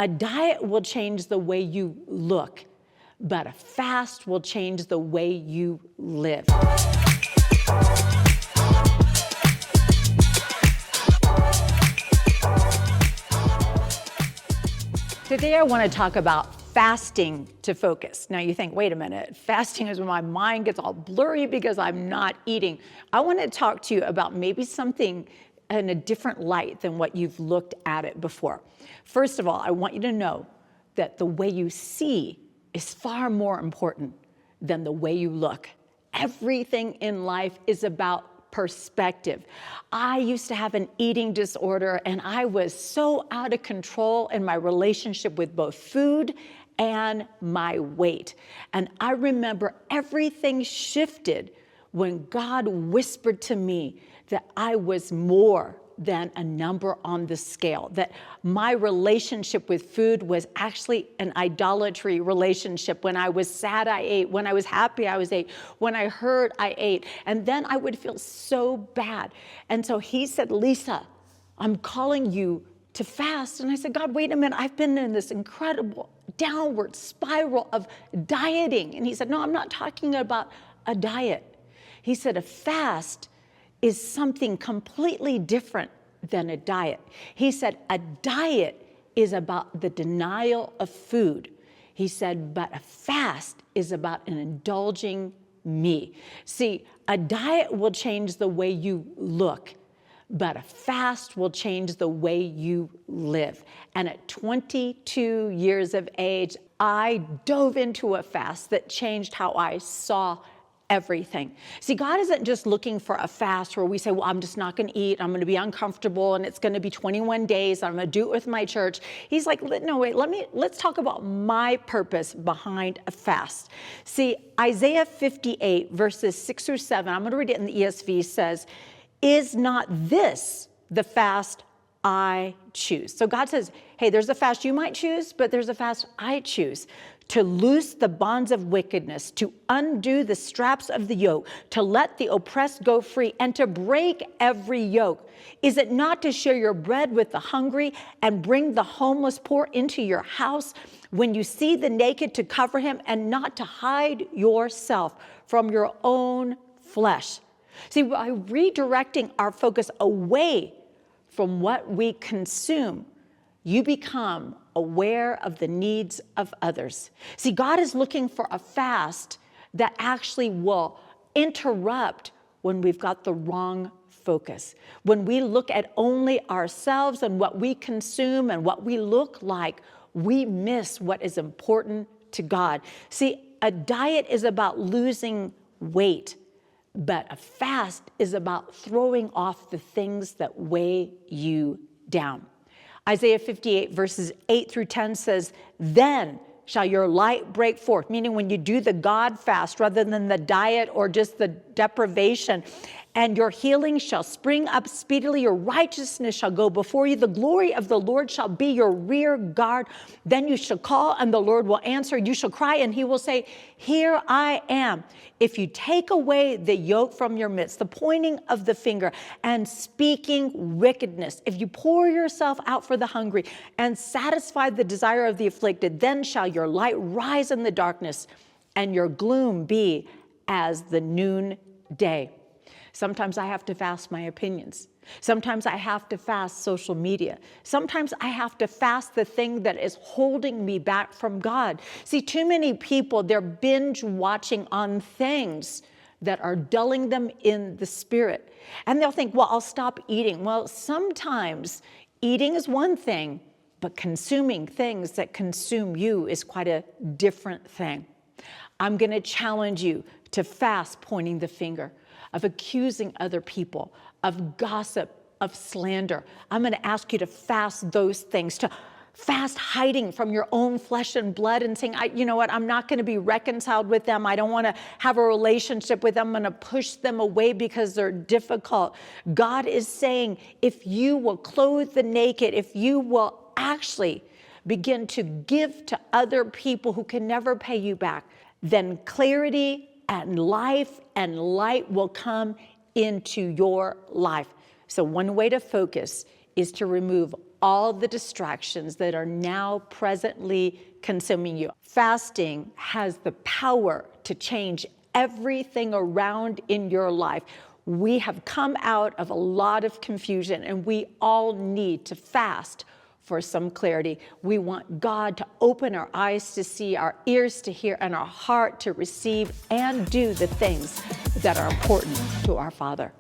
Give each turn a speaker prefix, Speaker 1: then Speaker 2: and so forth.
Speaker 1: a diet will change the way you look, but a fast will change the way you live. Today I want to talk about fasting to focus. Now you think, wait a minute, fasting is when my mind gets all blurry because I'm not eating. I want to talk to you about maybe something in a different light than what you've looked at it before. First of all, I want you to know that the way you see is far more important than the way you look. Everything in life is about perspective. I used to have an eating disorder, and I was so out of control in my relationship with both food and my weight. And I remember everything shifted when God whispered to me that I was more than a number on the scale, that my relationship with food was actually an idolatry relationship. When I was sad, I ate. When I was happy, I ate. When I hurt, I ate. And then I would feel so bad. And so he said, Lisa, I'm calling you to fast. And I said, God, wait a minute. I've been in this incredible downward spiral of dieting. And he said, no, I'm not talking about a diet. He said, a fast is something completely different than a diet. He said, a diet is about the denial of food. He said, but a fast is about an indulging me. See, a diet will change the way you look, but a fast will change the way you live. And at 22 years of age, I dove into a fast that changed how I saw everything. See, God isn't just looking for a fast where we say, well, I'm just not going to eat. I'm going to be uncomfortable and it's going to be 21 days. I'm going to do it with my church. He's like, no, wait, let's talk about my purpose behind a fast. See, Isaiah 58 verses 6 through 7, I'm going to read it in the ESV, says, is not this the fast I choose? So God says, hey, there's a fast you might choose, but there's a fast I choose. To loose the bonds of wickedness, to undo the straps of the yoke, to let the oppressed go free, and to break every yoke. Is it not to share your bread with the hungry and bring the homeless poor into your house? When you see the naked, to cover him, and not to hide yourself from your own flesh. See, by redirecting our focus away from what we consume, you become aware of the needs of others. See, God is looking for a fast that actually will interrupt when we've got the wrong focus. When we look at only ourselves and what we consume and what we look like, we miss what is important to God. See, a diet is about losing weight, but a fast is about throwing off the things that weigh you down. Isaiah 58 verses 8 through 10 says, then shall your light break forth, meaning when you do the God fast rather than the diet or just the deprivation, and your healing shall spring up speedily, your righteousness shall go before you, the glory of the Lord shall be your rear guard. Then you shall call and the Lord will answer. You shall cry and he will say, here I am. If you take away the yoke from your midst, the pointing of the finger and speaking wickedness, if you pour yourself out for the hungry and satisfy the desire of the afflicted, then shall your light rise in the darkness and your gloom be as the noonday. Sometimes I have to fast my opinions. Sometimes I have to fast social media. Sometimes I have to fast the thing that is holding me back from God. See, too many people, they're binge watching on things that are dulling them in the spirit. And they'll think, well, I'll stop eating. Well, sometimes eating is one thing, but consuming things that consume you is quite a different thing. I'm going to challenge you to fast pointing the finger, of accusing other people, of gossip, of slander. I'm going to ask you to fast those things, to fast hiding from your own flesh and blood and saying, you know what, I'm not going to be reconciled with them. I don't want to have a relationship with them. I'm going to push them away because they're difficult. God is saying, if you will clothe the naked, if you will actually begin to give to other people who can never pay you back, then clarity and life and light will come into your life. So one way to focus is to remove all the distractions that are now presently consuming you. Fasting has the power to change everything around in your life. We have come out of a lot of confusion, and we all need to fast for some clarity. We want God to open our eyes to see, our ears to hear, and our heart to receive and do the things that are important to our Father.